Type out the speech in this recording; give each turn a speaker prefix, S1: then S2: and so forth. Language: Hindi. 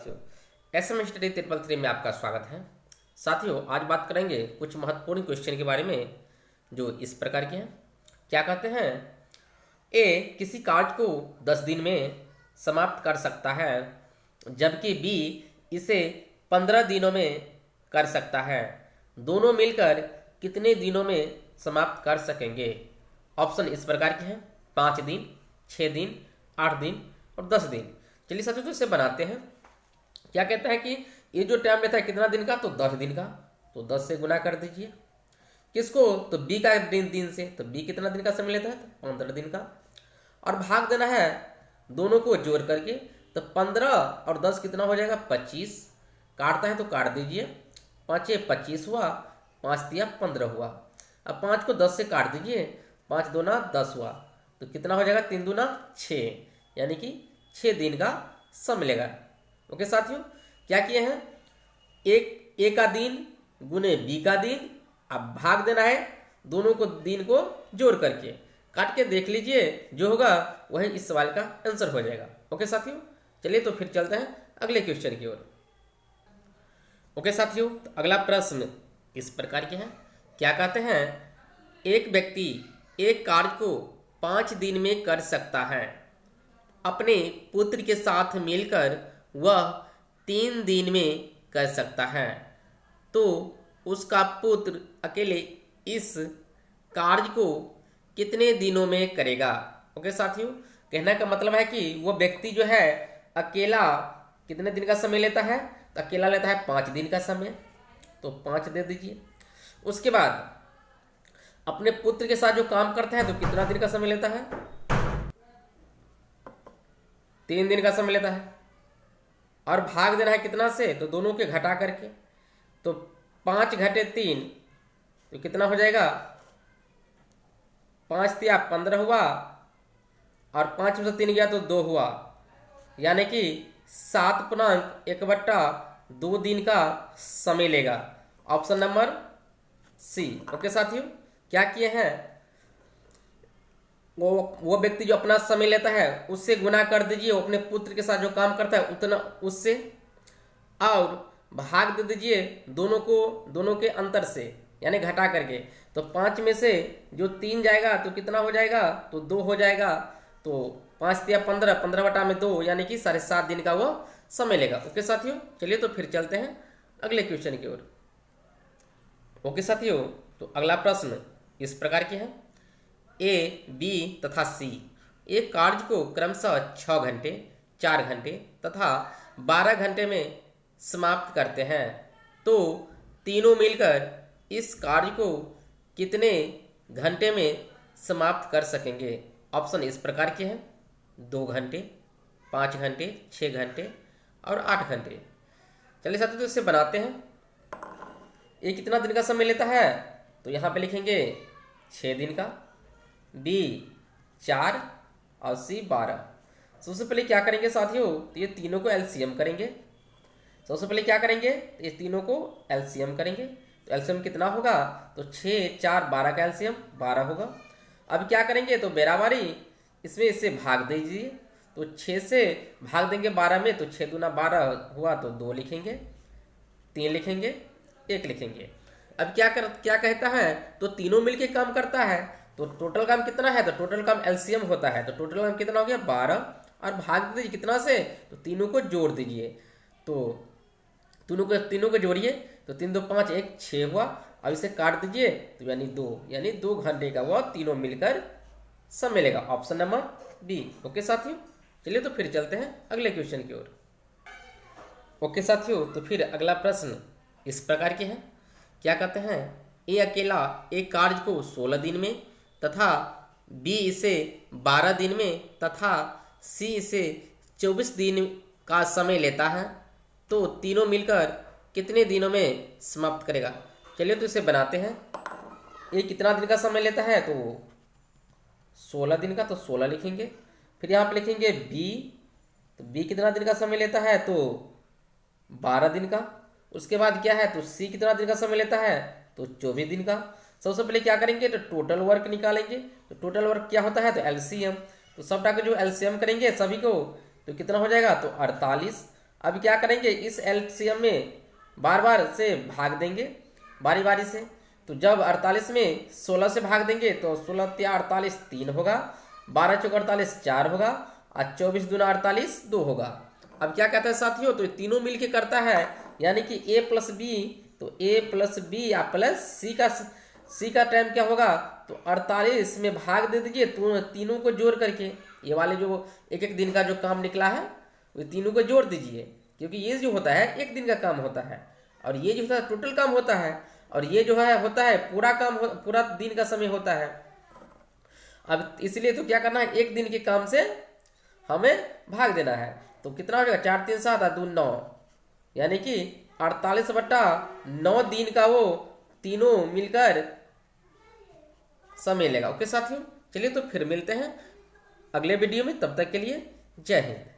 S1: साथियों, एसएम स्टडी 333 में आपका स्वागत है। साथियों, आज बात करेंगे कुछ महत्वपूर्ण क्वेश्चन के बारे में जो इस प्रकार के हैं। क्या कहते हैं? ए किसी कार्य को 10 दिन में समाप्त कर सकता है, जबकि बी इसे 15 दिनों में कर सकता है। दोनों मिलकर कितने दिनों में समाप्त कर सकेंगे? ऑप्शन इस प्रकार के हैं: 5 दिन, 6 दिन, 8 दिन और 10 दिन। चलिए साथियों, तो इसे बनाते हैं। क्या कहता है कि ये जो टाइम लेता है कितना दिन का? तो 10 दिन का। तो 10 से गुना कर दीजिए। किसको? तो बी का दिन से। तो बी कितना दिन का समय लेता है? तो 15 दिन का। और भाग देना है दोनों को जोड़ करके। तो 15 और 10 कितना हो जाएगा? 25। काटता है तो काट दीजिए। 5 25 हुआ, 5 तिया 15 हुआ। अब 5 को 10 से काट दीजिए। 5 दूना 10 हुआ। तो कितना हो जाएगा? 3 दूना 6, यानी कि 6 दिन का समय लेगा। ओके साथियों, क्या किए हैं? एक ए का दिन गुने बी का दिन। अब भाग देना है दोनों को, दिन को जोड़ करके। काट के देख लीजिए, जो होगा वही इस सवाल का आंसर हो जाएगा। ओके साथियों, चलिए तो फिर चलते हैं अगले क्वेश्चन की ओर। ओके साथियों, तो अगला प्रश्न इस प्रकार के हैं। क्या कहते हैं? एक व्यक्ति एक कार्य को 5 दिन में कर सकता है। अपने पुत्र के साथ मिलकर वह 3 दिन में कर सकता है, तो उसका पुत्र अकेले इस कार्य को कितने दिनों में करेगा? ओके साथियों, कहने का मतलब है कि वो व्यक्ति जो है अकेला कितने दिन का समय लेता है? तो अकेला लेता है 5 दिन का समय। तो 5 दे दीजिए। उसके बाद अपने पुत्र के साथ जो काम करता है तो कितना दिन का समय लेता है? 3 दिन का समय लेता है। और भाग देना है कितना से? तो दोनों के घटा करके। तो 5 घटे 3 तो कितना हो जाएगा? 5 तिया 15 हुआ, और 5 में से 3 गया तो 2 हुआ, यानी कि 7.1/2 दिन का समय लेगा। Option number C. ओके साथियों, क्या किए हैं? वो व्यक्ति जो अपना समय लेता है उससे गुना कर दीजिए, वो अपने पुत्र के साथ जो काम करता है उतना उससे, और भाग दे दीजिए दोनों को, दोनों के अंतर से, यानी घटा करके। तो 5 में से जो 3 जाएगा तो कितना हो जाएगा? तो 2 हो जाएगा। तो 5 तिया 15, 15/2, यानी कि 7.5 दिन का वो समय लेगा। ओके साथियों, चलिए तो फिर चलते हैं अगले क्वेश्चन की ओर। ओके साथियों, तो अगला प्रश्न इस प्रकार के हैं। ए, बी तथा सी एक कार्य को क्रमशः 6 घंटे, 4 घंटे तथा 12 घंटे में समाप्त करते हैं, तो तीनों मिलकर इस कार्य को कितने घंटे में समाप्त कर सकेंगे? ऑप्शन इस प्रकार के हैं: 2 घंटे, 5 घंटे, 6 घंटे और 8 घंटे। चलिए साथियों, तो इससे बनाते हैं। ये कितना दिन का समय लेता है? तो यहाँ पे लिखेंगे 6 दिन का, बी 4 और सी 12। सबसे पहले क्या करेंगे साथियों? तो ये तीनों को एलसीएम करेंगे। सबसे पहले क्या करेंगे? तो ये तीनों को एलसीएम करेंगे। तो एलसीएम कितना होगा? तो 6, 4, 12 का एलसीएम 12 होगा। अब क्या करेंगे? तो बेराबारी इसमें इससे भाग दीजिए। तो 6 से भाग देंगे 12 में, तो 6 दूना 12 हुआ, तो 2 लिखेंगे, 3 लिखेंगे, 1 लिखेंगे। अब क्या कहता है? तो तीनों मिलके काम करता है, तो टोटल काम कितना है? तो टोटल काम एलसीएम होता है। तो टोटल काम कितना हो गया? 12। और भाग दीजिए कितना से? तो तीनों को जोड़ दीजिए। तो तीनों को जोड़िए। तो 3 2 5 1 6 हुआ। अब इसे काट दीजिए, तो यानी 2, यानी 2 घंटे का वह तीनों मिलकर समय लेगा। Option number B. ओके साथियों, चलिए तो फिर चलते हैं अगले क्वेश्चन की ओर। ओके साथियों, तो फिर अगला प्रश्न इस प्रकार के हैं। क्या कहते हैं? ए अकेला एक कार्य को 16 दिन में तथा बी इसे 12 दिन में तथा सी इसे 24 दिन का समय लेता है, तो तीनों मिलकर कितने दिनों में समाप्त करेगा? चलिए तो इसे बनाते हैं। ये कितना दिन का समय लेता है? तो 16 दिन का। तो 16 लिखेंगे। फिर यहाँ पे लिखेंगे बी। तो बी कितना दिन का समय लेता है? तो 12 दिन का। उसके बाद क्या है? तो सी कितना दिन का समय लेता है? तो 24 दिन का। सबसे पहले क्या करेंगे? तो टोटल वर्क निकालेंगे। तो टोटल वर्क क्या होता है? तो एलसीएम। तो सबटा का जो एलसीएम करेंगे सभी को, तो कितना हो जाएगा? तो 48। अब क्या करेंगे, इस एलसीएम में बार बार से भाग देंगे बारी बारी से। तो जब 48 में 16 से भाग देंगे तो 16 × 48 3 होगा, 12 × 48 4 होगा, और 24 × 48 2 होगा। अब क्या कहता है साथियों, तो तीनों मिलके करता है, यानी कि a + b, तो a + b या प्लस c का टाइम क्या होगा, तो 48 में भाग दे दीजिए तीनों को जोड़ करके। ये वाले जो एक एक दिन का जो काम निकला है वो तीनों को जोड़ दीजिए, क्योंकि ये जो होता है एक दिन का काम होता है, और ये जो होता है टोटल काम होता है, और ये जो है होता है पूरा काम पूरा दिन का समय होता है। अब इसलिए तो क्या करना है, एक दिन के काम से हमें भाग देना है। तो कितना हो जाएगा, 4 × 3 = 7 और 2 × 9, यानी कि 48/9 दिन का वो तीनों मिलकर समय लेगा। ओके साथियों, चलिए तो फिर मिलते हैं अगले वीडियो में, तब तक के लिए जय हिंद।